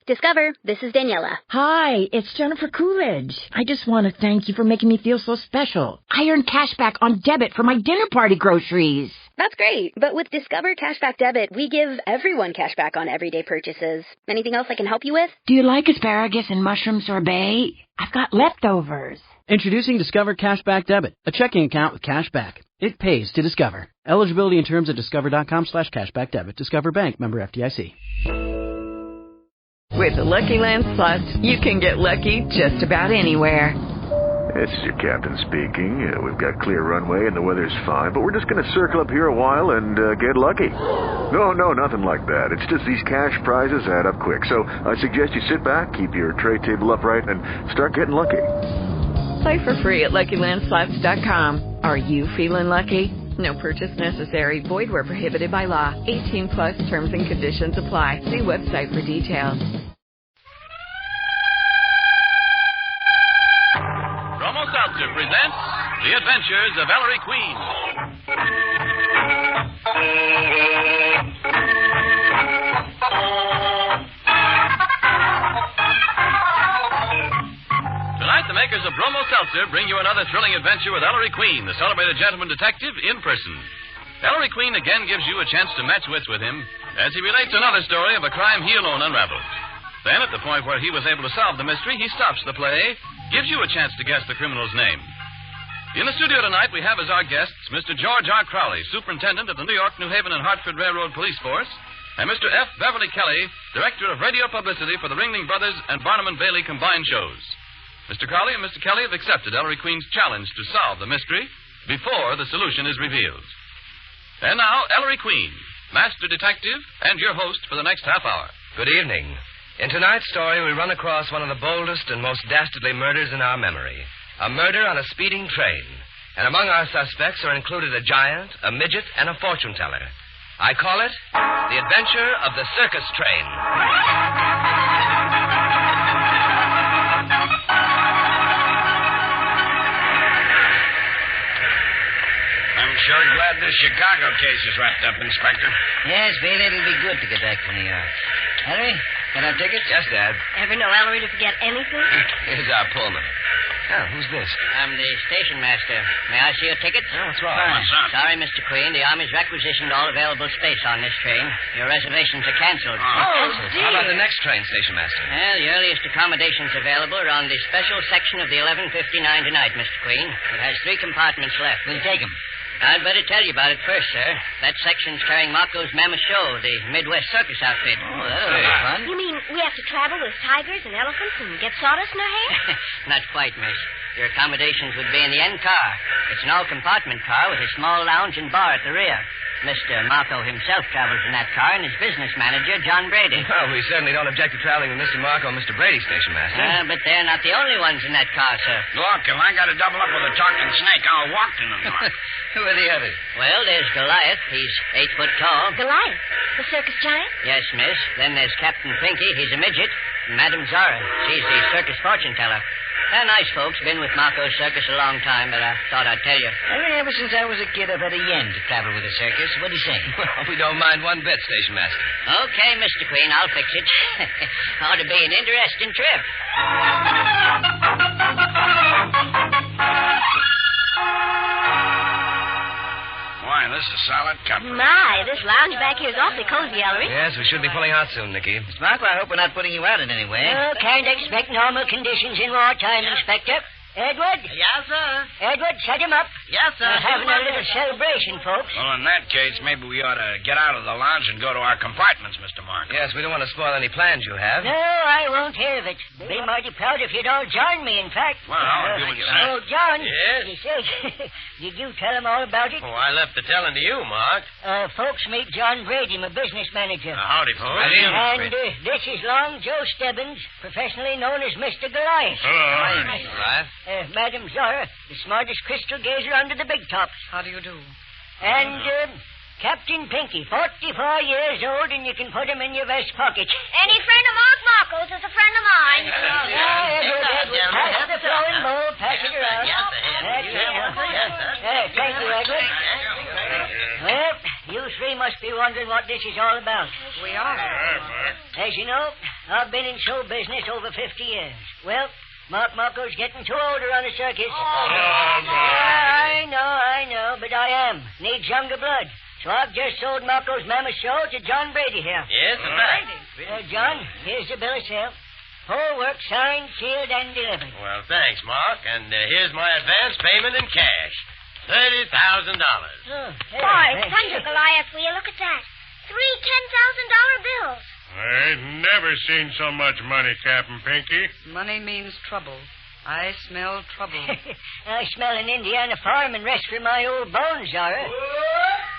Discover, this is Daniela. Hi, it's Jennifer Coolidge. I just want to thank you for making me feel so special. I earned cash back on debit for my dinner party groceries. That's great, but with Discover Cashback Debit, we give everyone cash back on everyday purchases. Anything else I can help you with? Do you like asparagus and mushroom sorbet? I've got leftovers. Introducing Discover Cashback Debit, a checking account with cash back. It pays to Discover. Eligibility and terms at discover.com/cashback debit. Discover Bank, member FDIC. With the Lucky Land Slots, you can get lucky just about anywhere. This is your captain speaking. We've got clear runway and the weather's fine, but we're just going to circle up here a while and get lucky. No, nothing like that. It's just these cash prizes add up quick. So I suggest you sit back, keep your tray table upright, and start getting lucky. Play for free at LuckyLandSlots.com. Are you feeling lucky? No purchase necessary. Void where prohibited by law. 18 plus terms and conditions apply. See website for details. Bromo Seltzer presents The Adventures of Ellery Queen. Tonight, the makers of Bromo Seltzer bring you another thrilling adventure with Ellery Queen, the celebrated gentleman detective, in person. Ellery Queen again gives you a chance to match wits with him as he relates another story of a crime he alone unraveled. Then, at the point where he was able to solve the mystery, he stops the play, gives you a chance to guess the criminal's name. In the studio tonight, we have as our guests Mr. George R. Crowley, Superintendent of the New York, New Haven, and Hartford Railroad Police Force, and Mr. F. Beverly Kelly, Director of Radio Publicity for the Ringling Brothers and Barnum and Bailey combined shows. Mr. Crowley and Mr. Kelly have accepted Ellery Queen's challenge to solve the mystery before the solution is revealed. And now, Ellery Queen, Master Detective and your host for the next half hour. Good evening. In tonight's story, we run across one of the boldest and most dastardly murders in our memory. A murder on a speeding train. And among our suspects are included a giant, a midget, and a fortune teller. I call it The Adventure of the Circus Train. I'm sure glad this Chicago case is wrapped up, Inspector. Yes, Bill, it'll be good to get back to New York. Ellery, can I take it? Yes, Dad. Ever know Ellery to forget anything? Here's our Pullman. Oh, who's this? I'm the station master. May I see your ticket? Oh, what's wrong? What's up? Sorry, Mr. Queen. The Army's requisitioned all available space on this train. Your reservations are canceled. How about the next train, Station Master? Well, the earliest accommodations available are on the special section of the 11:59 tonight, Mr. Queen. It has 3 compartments left. We'll take them. I'd better tell you about it first, sir. That section's carrying Marco's Mammoth Show, the Midwest Circus outfit. Oh, that'll be fun. You mean we have to travel with tigers and elephants and get sawdust in our hair? Not quite, miss. Your accommodations would be in the end car. It's an all-compartment car with a small lounge and bar at the rear. Mr. Marco himself travels in that car, and his business manager, John Brady. Well, we certainly don't object to traveling with Mr. Marco and Mr. Brady, Station Master. But they're not the only ones in that car, sir. Look, if I got to double up with a talking snake, I'll walk in the dark. Who are the others? Well, there's Goliath. He's 8 foot tall. Goliath, the circus giant? Yes, miss. Then there's Captain Pinky. He's a midget. And Madame Zara. She's the circus fortune teller. They're nice folks. Been with Marco's circus a long time, but I thought I'd tell you. Ever since I was a kid, I've had a yen to travel with a circus. What do you say? Well, we don't mind one bit, Station Master. Okay, Mr. Queen, I'll fix it. Ought to be an interesting trip. Why, this is solid comfort. My, this lounge back here is awfully cozy, Ellery. Yes, we should be pulling out soon, Nikki. Mr. Marco, I hope we're not putting you out in any way. Oh, can't expect normal conditions in wartime, Inspector. Edward? Yes, sir. Edward, set him up. Yes, sir. We're having a little celebration, folks. Well, in that case, maybe we ought to get out of the lounge and go to our compartments, Mr. Marco. Yes, we don't want to spoil any plans you have. No, I won't hear of it. Be mighty proud if you'd all join me, in fact. Well, I'll do what you say. Oh, John. Yes? He says, did you tell him all about it? Oh, I left the telling to you, Mark. Folks, meet John Brady, my business manager. Howdy, folks. And this is Long Joe Stebbins, professionally known as Mr. Goliath. Hello, Mr. Goliath. Madam Zara, the smartest crystal gazer under the big tops. How do you do? And Captain Pinky, 44 years old, and you can put him in your vest pocket. Any friend of Mark Marco's is a friend of mine. Edward, pass the flowing bowl, pass it around. Thank you, Edward. Well, you 3 must be wondering what this is all about. We are. As you know, I've been in show business over 50 years. Well, Mark Marco's getting too old to run a circus. I know, but I am. Needs younger blood. So I've just sold Marco's Mammoth Show to John Brady here. Yes, Brady. John, here's the bill of sale. Whole work signed, sealed, and delivered. Well, thanks, Mark. And here's my advance payment in cash. $30,000. Boy, thunder, Goliath, will you look at that? 3 $10,000 bills. I ain't never seen so much money, Captain Pinky. Money means trouble. I smell trouble. I smell an Indiana farm and rest for my old bones, Zara.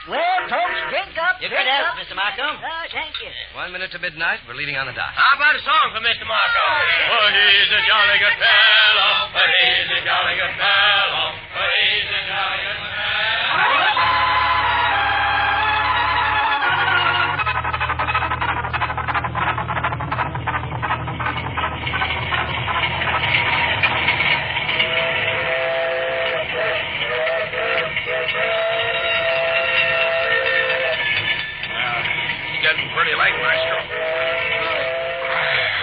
Well, folks, drink up. You good health, Mr. Marco? Oh, thank you. 1 minute to midnight. We're leaving on the dot. How about a song for Mr. Marco? Oh, he's a jolly good fellow. Oh, he's a jolly good fellow. Oh, he's a jolly good fellow. Pretty late, Maestro.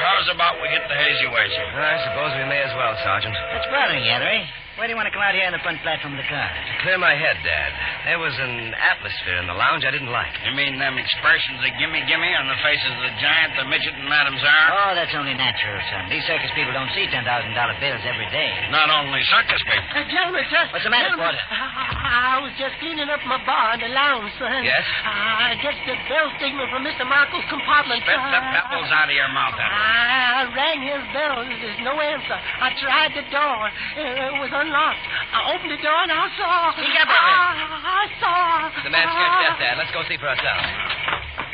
How's about we hit the hazy ways? I suppose we may as well, Sergeant. What's bothering you, Ellery? Why do you want to come out here on the front platform of the car? To clear my head, Dad. There was an atmosphere in the lounge I didn't like. You mean them expressions of gimme on the faces of the giant, the midget, and Madame Czar? Oh, that's only natural, son. These circus people don't see $10,000 bills every day. Not only circus people. Gentlemen, sir. What's the matter, Porter? I was just cleaning up my bar in the lounge, son. Yes? I get the bell signal from Mr. Marco's compartment. Spit the pebbles out of your mouth, Edward. I rang his bell. There's no answer. I tried the door. It was unlocked. I opened the door and I saw. Speak up, Edward. I saw. The man's scared to death, Dad. Let's go see for ourselves.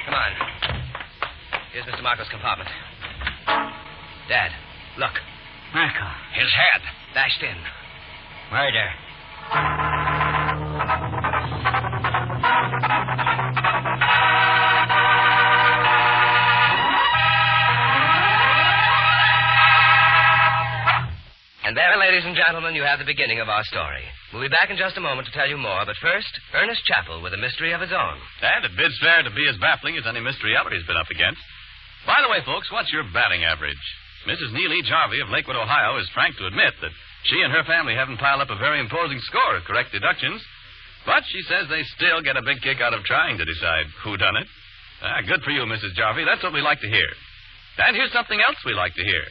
Come on. Here's Mr. Marco's compartment. Dad, look. Marco. His head. Bashed in. Murder. And there, ladies and gentlemen, you have the beginning of our story. We'll be back in just a moment to tell you more, but first, Ernest Chappell with a mystery of his own. And it bids fair to be as baffling as any mystery Ellery's been up against. By the way, folks, what's your batting average? Mrs. Neely Jarvie of Lakewood, Ohio, is frank to admit that she and her family haven't piled up a very imposing score of correct deductions, but she says they still get a big kick out of trying to decide who done it. Good for you, Mrs. Jarvie. That's what we like to hear. And here's something else we like to hear.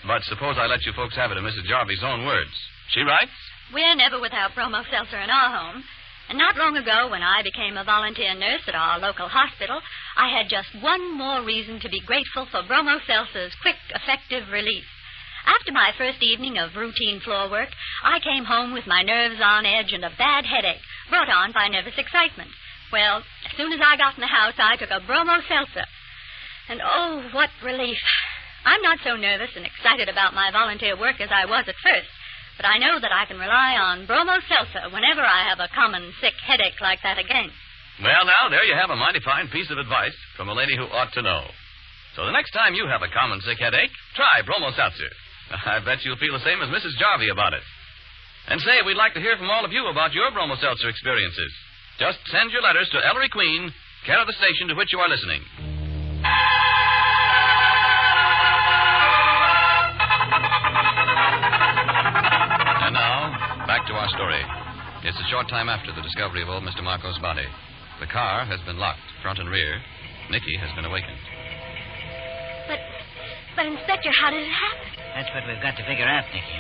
But suppose I let you folks have it in Mrs. Jarvie's own words. She writes, "We're never without bromo seltzer in our home. And not long ago, when I became a volunteer nurse at our local hospital, I had just one more reason to be grateful for bromo seltzer's quick, effective relief. After my first evening of routine floor work, I came home with my nerves on edge and a bad headache, brought on by nervous excitement. Well, as soon as I got in the house, I took a bromo seltzer. And oh, what relief. I'm not so nervous and excited about my volunteer work as I was at first, but I know that I can rely on bromo seltzer whenever I have a common sick headache like that again." Well, now, there you have a mighty fine piece of advice from a lady who ought to know. So the next time you have a common sick headache, try bromo seltzer. I bet you'll feel the same as Mrs. Jarvie about it. And say, we'd like to hear from all of you about your bromo seltzer experiences. Just send your letters to Ellery Queen, care of the station to which you are listening. And now, back to our story. It's a short time after the discovery of old Mr. Marco's body. The car has been locked, front and rear. Nikki has been awakened. But, Inspector, how did it happen? That's what we've got to figure out, Nicky.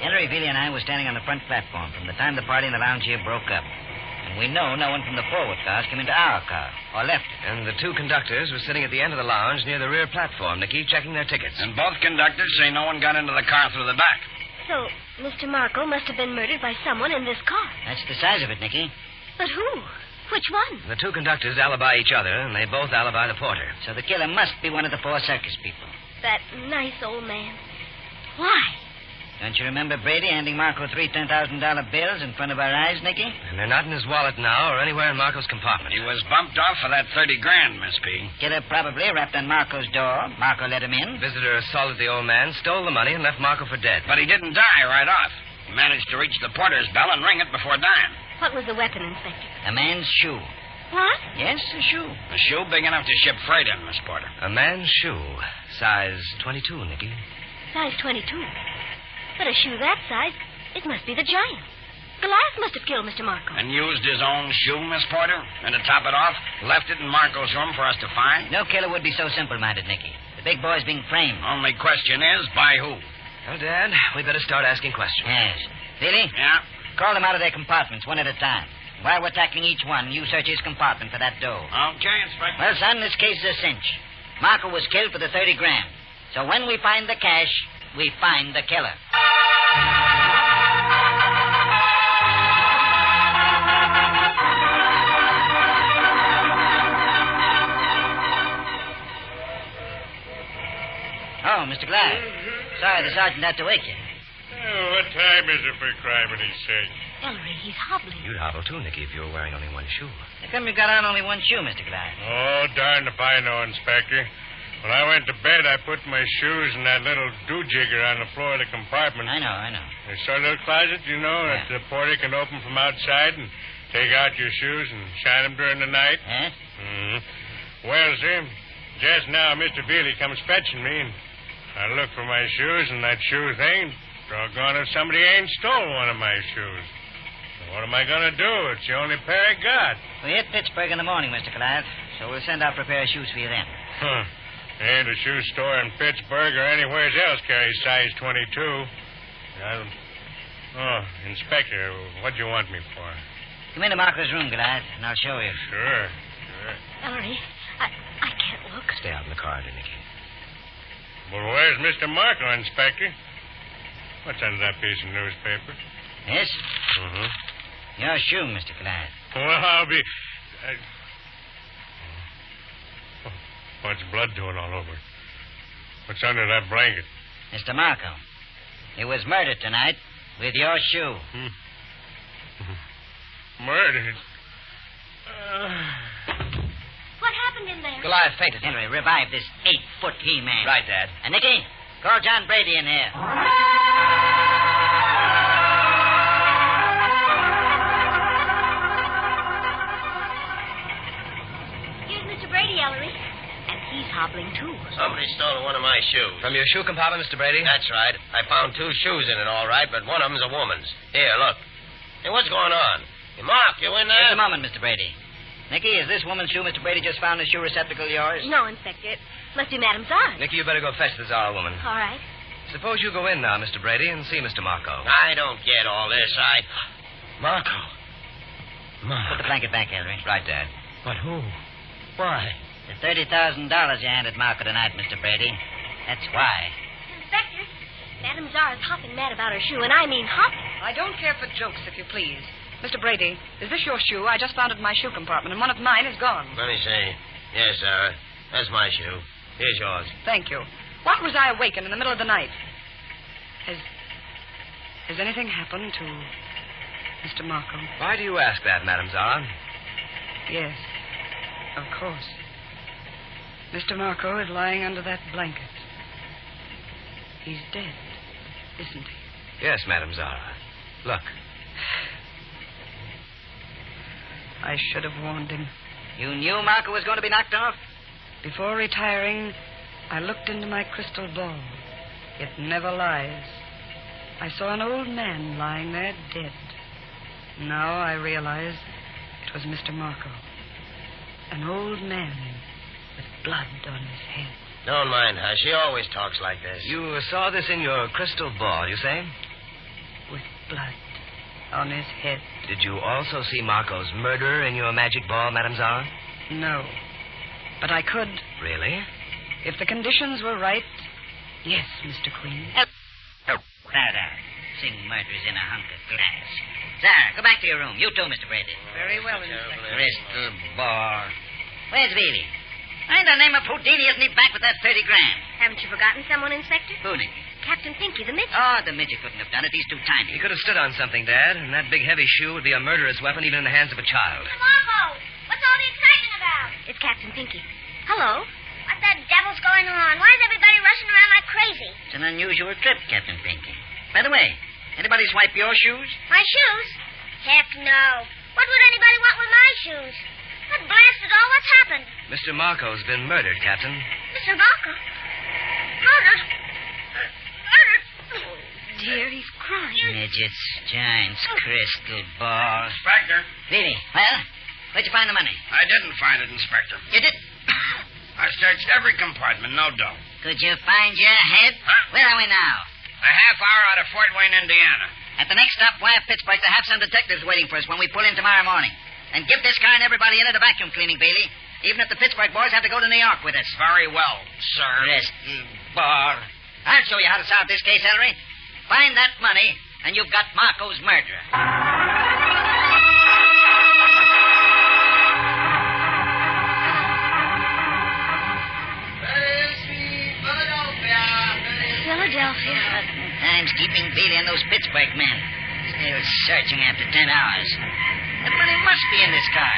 Ellery, Billy, and I were standing on the front platform from the time the party in the lounge here broke up. And we know no one from the forward cars came into our car or left it. And the two conductors were sitting at the end of the lounge near the rear platform, Nicky, checking their tickets. And both conductors say no one got into the car through the back. So, Mr. Marco must have been murdered by someone in this car. That's the size of it, Nicky. But who? Which one? The two conductors alibi each other, and they both alibi the porter. So the killer must be one of the four circus people. That nice old man. Why? Don't you remember Brady handing Marco three $10,000 bills in front of our eyes, Nicky? And they're not in his wallet now or anywhere in Marco's compartment. He was bumped off for that $30,000, Miss P. Killer probably rapped on Marco's door. Marco let him in. Visitor assaulted the old man, stole the money, and left Marco for dead. But he didn't die right off. He managed to reach the porter's bell and ring it before dying. What was the weapon, Inspector? A man's shoe. What? Yes, a shoe. A shoe big enough to ship freight in, Miss Porter. A man's shoe. Size 22, Nicky. Size 22. But a shoe that size, it must be the giant. Goliath must have killed Mr. Marco. And used his own shoe, Miss Porter? And to top it off, left it in Marco's room for us to find? No killer would be so simple-minded, Nicky. The big boy's being framed. Only question is, by who? Well, Dad, we better start asking questions. Yes. Billy? Yeah? Call them out of their compartments one at a time. While we're tackling each one, you search his compartment for that dough. Okay, Inspector. Well, son, this case is a cinch. Marco was killed for the 30 grand. So when we find the cash, we find the killer. Oh, Mr. Glyde. Sorry, the sergeant had to wake you. Oh, what time is it for crime and he's sick? Ellery, he's hobbling. You'd hobble too, Nicky, if you were wearing only one shoe. How come you got on only one shoe, Mr. Glyde? Oh, darned if I know, Inspector. When I went to bed, I put my shoes in that little do-jigger on the floor of the compartment. I know. There's a little closet, that the porter can open from outside and take out your shoes and shine them during the night. Huh? Mm-hmm. Well, sir, just now Mr. Bealey comes fetching me, and I look for my shoes and that shoe thing. Doggone if somebody ain't stole one of my shoes. What am I going to do? It's the only pair I got. We hit Pittsburgh in the morning, Mr. Goliath, so we'll send out for a pair of shoes for you then. Huh. Ain't a shoe store in Pittsburgh or anywhere else carries size 22. Oh, Inspector, what do you want me for? Come into Marco's room, Goliath, and I'll show you. Sure. Ellery, I can't look. Stay out in the corridor, Nicky. Well, where's Mr. Marco, Inspector? What's under that piece of newspaper? Yes? Mm-hmm. Your shoe, Mr. Goliath. Well, I'll be... What's blood doing all over? What's under that blanket? Mr. Marco, he was murdered tonight with your shoe. Murdered? What happened in there? Goliath fainted. Henry, revive this 8-foot he-man. Right, Dad. And Nicky, call John Brady in here. Here's Mr. Brady, Ellery. And he's hobbling, too. Somebody stole one of my shoes. From your shoe compartment, Mr. Brady? That's right. I found 2 shoes in it, all right, but one of them's a woman's. Here, look. Hey, what's going on? Hey, Mark, you in there? Just a moment, Mr. Brady. Nicky, is this woman's shoe Mr. Brady just found in the shoe receptacle yours? No, Inspector. It must be Madame Zahn. Nicky, you better go fetch the Zara woman. All right. Suppose you go in now, Mr. Brady, and see Mr. Marco. I don't get all this. Marco. Put the blanket back, Ellery. Right, Dad. But who? Why? The $30,000 you handed Marco tonight, Mr. Brady. That's why. Inspector, Madame Zahn is hopping mad about her shoe, and I mean hopping. I don't care for jokes, if you please. Mr. Brady, is this your shoe? I just found it in my shoe compartment, and one of mine is gone. Let me see. Yes, Sarah. That's my shoe. Here's yours. Thank you. Why was I awakened in the middle of the night? Has anything happened to Mr. Marco? Why do you ask that, Madame Zahn? Yes, of course. Mr. Marco is lying under that blanket. He's dead, isn't he? Yes, Madame Zara. Look. I should have warned him. You knew Marco was going to be knocked off? Before retiring, I looked into my crystal ball. It never lies. I saw an old man lying there dead. Now I realize it was Mr. Marco. An old man with blood on his head. Don't mind her. She always talks like this. You saw this in your crystal ball, you say? With blood on his head. Did you also see Marco's murderer in your magic ball, Madame Zara? No. But I could. Really? If the conditions were right, yes, Mr. Queen. There. Sing murders in a hunk of glass. Zara, go back to your room. You too, Mr. Brady. Very well, Inspector. Crystal ball. Where's Bealey? Why in the name of Houdini isn't he back with that 30 grand? Haven't you forgotten someone, Inspector? Who, Nick? Captain Pinky, the midget. Oh, the midget couldn't have done it. He's too tiny. He could have stood on something, Dad, and that big heavy shoe would be a murderous weapon even in the hands of a child. Mr. Marco, what's all the excitement about? It's Captain Pinky. Hello. What the devil's going on? Why is everybody rushing around like crazy? It's an unusual trip, Captain Pinky. By the way, anybody swipe your shoes? My shoes? Heck no. What would anybody want with my shoes? But blast it all, what's happened? Mr. Marco's been murdered, Captain. Mr. Marco? Murdered? Oh, dear, he's crying. Midgets, giants, crystal balls. Inspector. Really? Well, where'd you find the money? I didn't find it, Inspector. You did? I searched every compartment, no dough. Could you find your head? Huh? Where are we now? A half hour out of Fort Wayne, Indiana. At the next stop, wire Pittsburgh to have some detectives waiting for us when we pull in tomorrow morning. And give this car and everybody in it a vacuum cleaning, Bailey. Even if the Pittsburgh boys have to go to New York with us. Very well, sir. Crystal ball. I'll show you how to solve this case, Ellery. Find that money, and you've got Marco's murderer. Philadelphia. Time's keeping Bailey and those Pittsburgh men. Still searching after 10 hours. The money must be in this car.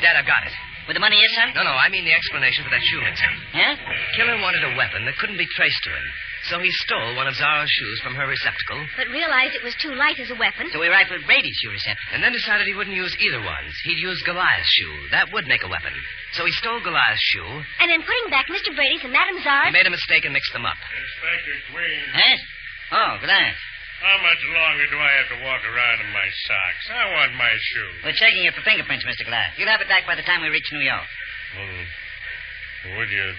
Dad, I've got it. Where the money is, son? No, I mean the explanation for that shoe mixing. Huh? Killer wanted a weapon that couldn't be traced to him. So he stole one of Zara's shoes from her receptacle. But realized it was too light as a weapon. So he rifled Brady's shoe receptacle. And then decided he wouldn't use either one's. He'd use Goliath's shoe. That would make a weapon. So he stole Goliath's shoe. And then putting back Mr. Brady's and Madame Zara's. He made a mistake and mixed them up. Inspector Queen. Huh? Oh, Goliath. How much longer do I have to walk around in my socks? I want my shoe. We're checking it for fingerprints, Mr. Goliath. You'll have it back by the time we reach New York. Would you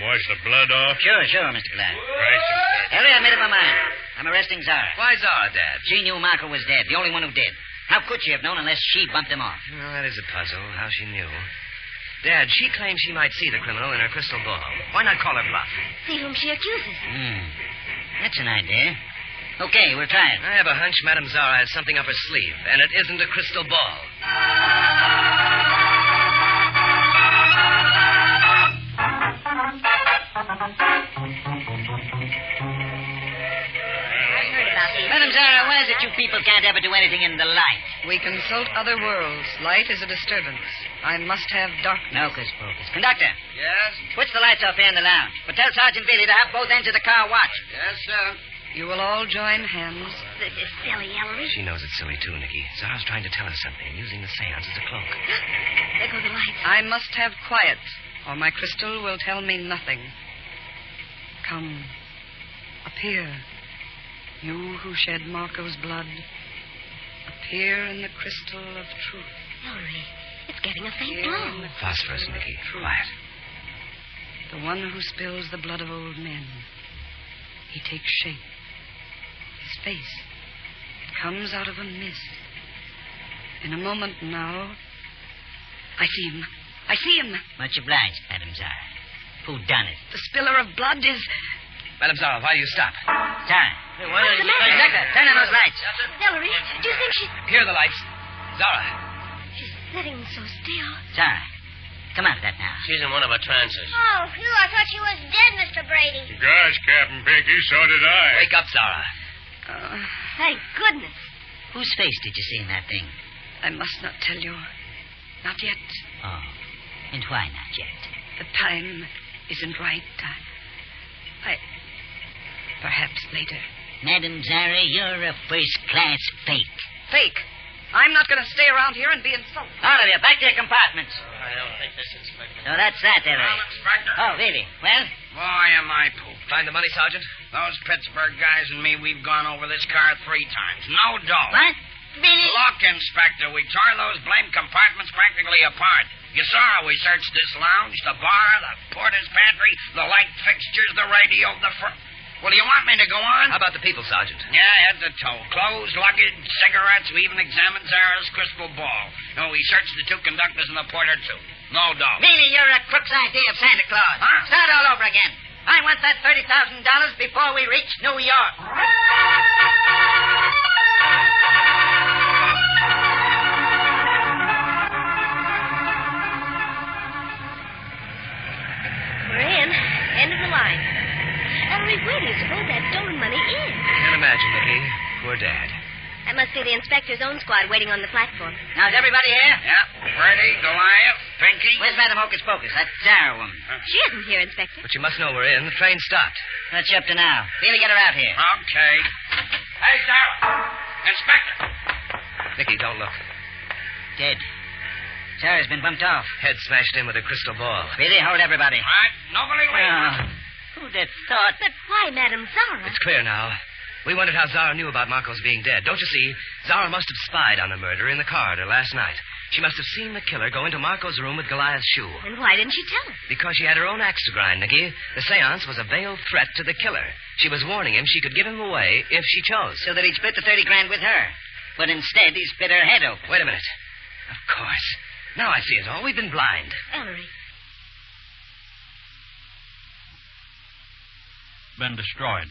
wash the blood off? Sure, Mr. Goliath. Right, Inspector. Ellery, I made up my mind. I'm arresting Zara. Why Zara, Dad? She knew Marco was dead, the only one who did. How could she have known unless she bumped him off? Well, that is a puzzle, how she knew. Dad, she claims she might see the criminal in her crystal ball. Why not call her bluff? See whom she accuses. That's an idea. Okay, we'll try it. I have a hunch Madame Zara has something up her sleeve, and it isn't a crystal ball. Madame Zara, why is it you people can't ever do anything in the light? We consult other worlds. Light is a disturbance. I must have darkness. Hocus pocus. Conductor. Yes? Switch the lights off here in the lounge. But tell Sergeant Bailey to have both ends of the car watched. Yes, sir. You will all join hands. This is silly, Ellery. She knows it's silly, too, Nikki. Zara's trying to tell us something, using the seance as a cloak. There go the lights. I must have quiet, or my crystal will tell me nothing. Come, appear. You who shed Marco's blood, appear in the crystal of truth. Ellery, it's getting a faint Appear glow. in the Phosphorus, crystal of Nikki. truth. Quiet. The one who spills the blood of old men. He takes shape. His face. It comes out of a mist. In a moment now, I see him. I see him. Much obliged, Madame Zara. Who done it? The spiller of blood is... Madame Zara, why do you stop? Zara. What's the matter? Conductor, turn on those lights. Ellery, do you think she's... Here are the lights. Zara. She's sitting so still. Zara, come out of that now. She's in one of her trances. Oh, phew, I thought she was dead, Mr. Brady. Gosh, Captain Pinky, so did I. Wake up, Zara. Thank goodness. Whose face did you see in that thing? I must not tell you. Not yet. Oh, and why not yet? The time isn't right. Perhaps later. Madame Zara, you're a first-class fake. Fake. I'm not going to stay around here and be insulted. All of you, back to your compartments. I don't think this, Inspector. So that's that, Ellery. Well, Inspector. Oh, really? Well? Boy, am I pooped. Find the money, Sergeant? Those Pittsburgh guys and me, we've gone over this car 3 times. No dough. What? Really? Look, Inspector, we tore those blamed compartments practically apart. You saw how we searched this lounge, the bar, the porter's pantry, the light fixtures, the radio, the Well, do you want me to go on? How about the people, Sergeant? Yeah, head to toe. Clothes, luggage, cigarettes. We even examined Zara's crystal ball. No, we searched the 2 conductors and the porter, too. No doubt. Really, you're a crook's idea of Santa Claus. Huh? Start all over again. I want that $30,000 before we reach New York. We're in. End of the line. Ellery, where do you suppose that stolen money is? Can't imagine, Nikki. Poor Dad. That must be the inspector's own squad waiting on the platform. Now, is everybody here? Yeah. Freddy, Goliath, Pinky. Where's Madam Hocus Pocus? That Zara woman. She isn't here, Inspector. But you must know we're in. The train stopped. What's she up to now? Bailey, get her out here. Okay. Hey, Zara. Inspector. Nikki, don't look. Dead. Sarah's been bumped off. Head smashed in with a crystal ball. Really, hold everybody. All right, nobody leave. Who'd have thought? But why, Madame Zara? It's clear now. We wondered how Zara knew about Marco's being dead. Don't you see? Zara must have spied on the murderer in the corridor last night. She must have seen the killer go into Marco's room with Goliath's shoe. And why didn't she tell us? Because she had her own axe to grind, Nikki. The seance was a veiled threat to the killer. She was warning him she could give him away if she chose. So that he'd split the 30 grand with her. But instead, he split her head open. Wait a minute. Of course. Now I see it all. We've been blind. Ellery. Been destroyed.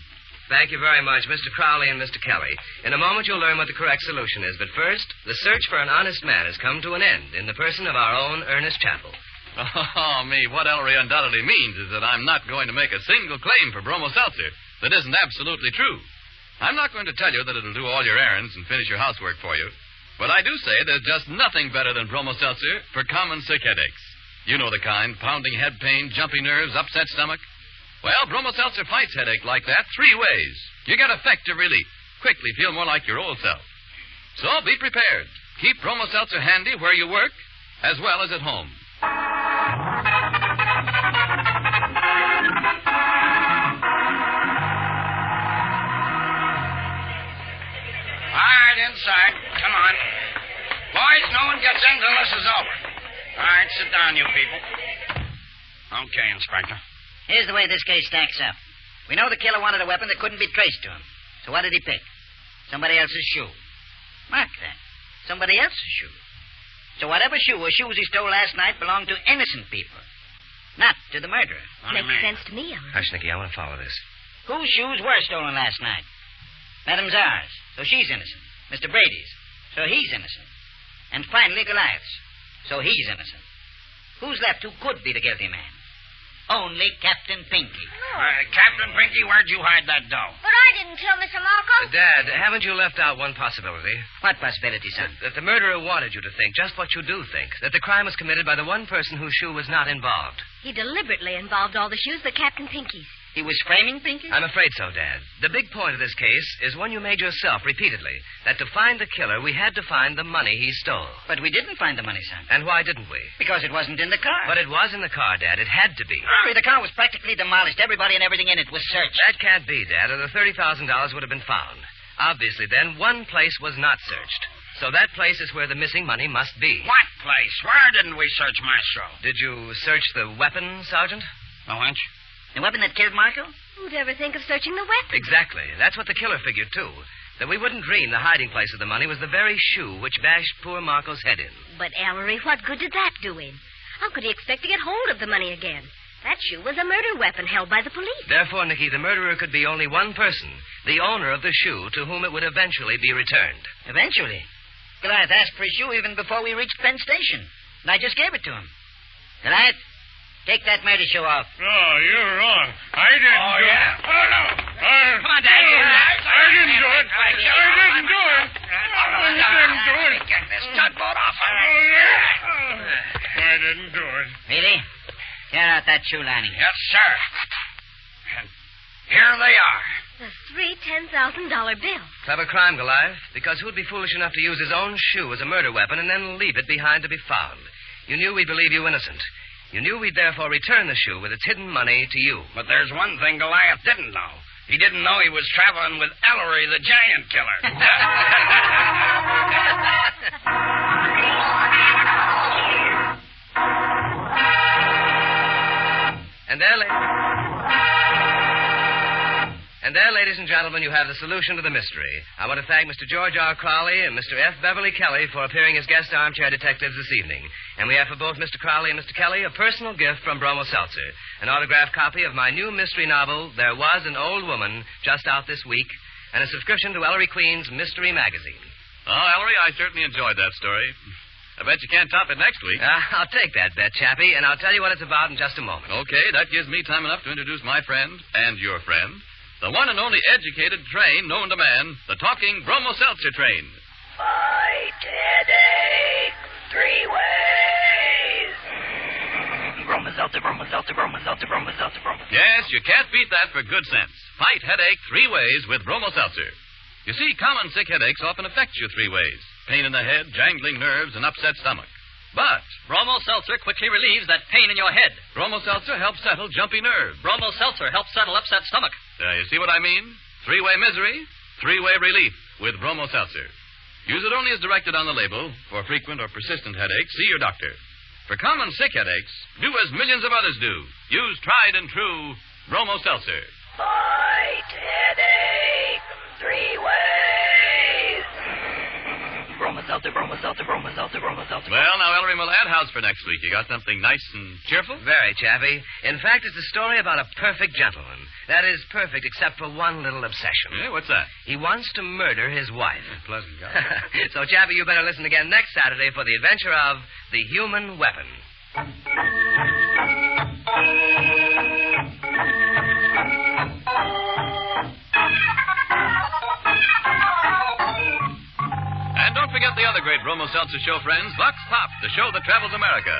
Thank you very much, Mr. Crowley and Mr. Kelly. In a moment, you'll learn what the correct solution is. But first, the search for an honest man has come to an end in the person of our own Ernest Chappell. Oh, me, what Ellery undoubtedly means is that I'm not going to make a single claim for Bromo Seltzer that isn't absolutely true. I'm not going to tell you that it'll do all your errands and finish your housework for you. But I do say there's just nothing better than Bromo Seltzer for common sick headaches. You know the kind: pounding head pain, jumpy nerves, upset stomach. Well, Bromo Seltzer fights headache like that 3 ways. You get effective relief. Quickly feel more like your old self. So be prepared. Keep Bromo Seltzer handy where you work as well as at home. All right, inside. Come on. Boys, no one gets in till this is over. All right, sit down, you people. Okay, Inspector. Here's the way this case stacks up. We know the killer wanted a weapon that couldn't be traced to him. So what did he pick? Somebody else's shoe. Mark that. Somebody else's shoe. So whatever shoe or shoes he stole last night belonged to innocent people. Not to the murderer. Makes sense to me, Ellery. Hush, Nicky, I want to follow this. Whose shoes were stolen last night? Madame Zara's. So she's innocent. Mr. Brady's. So he's innocent. And finally, Goliath's. So he's innocent. Who's left who could be the guilty man? Only Captain Pinky. Captain Pinky, where'd you hide that dough? But I didn't kill Mr. Marco. Dad, haven't you left out one possibility? What possibility, son? That the murderer wanted you to think just what you do think. That the crime was committed by the one person whose shoe was not involved. He deliberately involved all the shoes but Captain Pinky's. He was framing Pinky? I'm afraid so, Dad. The big point of this case is one you made yourself repeatedly. That to find the killer, we had to find the money he stole. But we didn't find the money, son. And why didn't we? Because it wasn't in the car. But it was in the car, Dad. It had to be. Hurry, the car was practically demolished. Everybody and everything in it was searched. That can't be, Dad, or the $30,000 would have been found. Obviously, then, one place was not searched. So that place is where the missing money must be. What place? Where didn't we search, Maestro? Did you search the weapon, Sergeant? The winch? The weapon that killed Marco? Who'd ever think of searching the weapon? Exactly. That's what the killer figured, too. That we wouldn't dream the hiding place of the money was the very shoe which bashed poor Marco's head in. But, Ellery, what good did that do him? How could he expect to get hold of the money again? That shoe was a murder weapon held by the police. Therefore, Nicky, the murderer could be only one person, the owner of the shoe, to whom it would eventually be returned. Eventually? Goliath asked for his shoe even before we reached Penn Station. And I just gave it to him. Goliath, take that murder shoe off. Oh, you're wrong. I didn't do it. Oh, no. Come on, Dad. I didn't do it. I didn't do it. I didn't do it. Get this tugboat off of me. I didn't do it. Really? Tear out that shoe lining. Yes, sir. And here they are. The 3 $10,000 bills. Clever crime, Goliath, because who'd be foolish enough to use his own shoe as a murder weapon and then leave it behind to be found? You knew we'd believe you innocent. You knew we'd therefore return the shoe with its hidden money to you. But there's one thing Goliath didn't know. He didn't know he was traveling with Ellery, the giant killer. And there, ladies and gentlemen, you have the solution to the mystery. I want to thank Mr. George R. Crowley and Mr. F. Beverly Kelly for appearing as guest armchair detectives this evening. And we have for both Mr. Crowley and Mr. Kelly a personal gift from Bromo Seltzer, an autographed copy of my new mystery novel, There Was an Old Woman, just out this week, and a subscription to Ellery Queen's Mystery Magazine. Oh, Ellery, I certainly enjoyed that story. I bet you can't top it next week. I'll take that bet, Chappie, and I'll tell you what it's about in just a moment. Okay, that gives me time enough to introduce my friend and your friend, the one and only educated train known to man, the talking Bromo Seltzer train. Fight headache 3 ways. Bromo Seltzer, Bromo Seltzer, Bromo Seltzer, Bromo Seltzer, Bromo Seltzer. Yes, you can't beat that for good sense. Fight headache 3 ways with Bromo Seltzer. You see, common sick headaches often affect you 3 ways. Pain in the head, jangling nerves, and upset stomach. But Bromo Seltzer quickly relieves that pain in your head. Bromo Seltzer helps settle jumpy nerves. Bromo Seltzer helps settle upset stomach. You see what I mean? Three-way misery, three-way relief with Bromo Seltzer. Use it only as directed on the label. For frequent or persistent headaches, see your doctor. For common sick headaches, do as millions of others do. Use tried and true Bromo Seltzer. Fight headache 3 ways. Bromo Seltzer, Bromo Seltzer, Bromo Seltzer, Bromo Seltzer. Well, now, Ellery Millette, how's for next week? You got something nice and cheerful? Very, Chappie. In fact, it's a story about a perfect gentleman. That is, perfect except for one little obsession. Yeah, what's that? He wants to murder his wife. Pleasant guy. So, Chappie, you better listen again next Saturday for the adventure of the human weapon. And don't forget the other great Bromo Seltzer show, friends, Vox Pop, the show that travels America.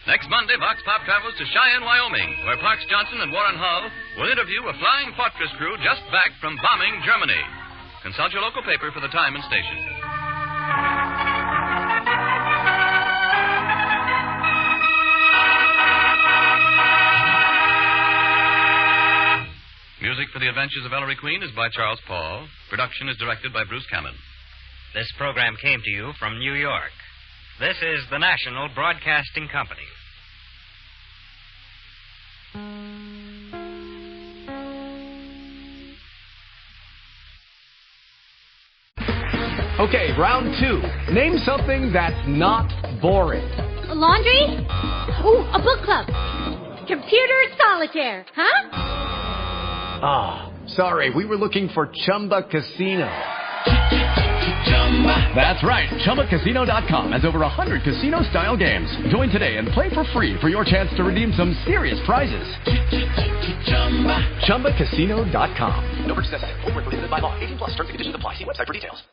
Next Monday, Vox Pop travels to Cheyenne, Wyoming, where Parks Johnson and Warren Hull will interview a flying fortress crew just back from bombing Germany. Consult your local paper for the time and station. Music for The Adventures of Ellery Queen is by Charles Paul. Production is directed by Bruce Cameron. This program came to you from New York. This is the National Broadcasting Company. Okay, round 2. Name something that's not boring. A laundry? Ooh, a book club. Computer solitaire, huh? Ah, sorry, we were looking for Chumba Casino. That's right. ChumbaCasino.com has over 100 casino-style games. Join today and play for free for your chance to redeem some serious prizes. ChumbaCasino.com. No purchase necessary. Void where prohibited by law. 18+. Terms and conditions apply. See website for details.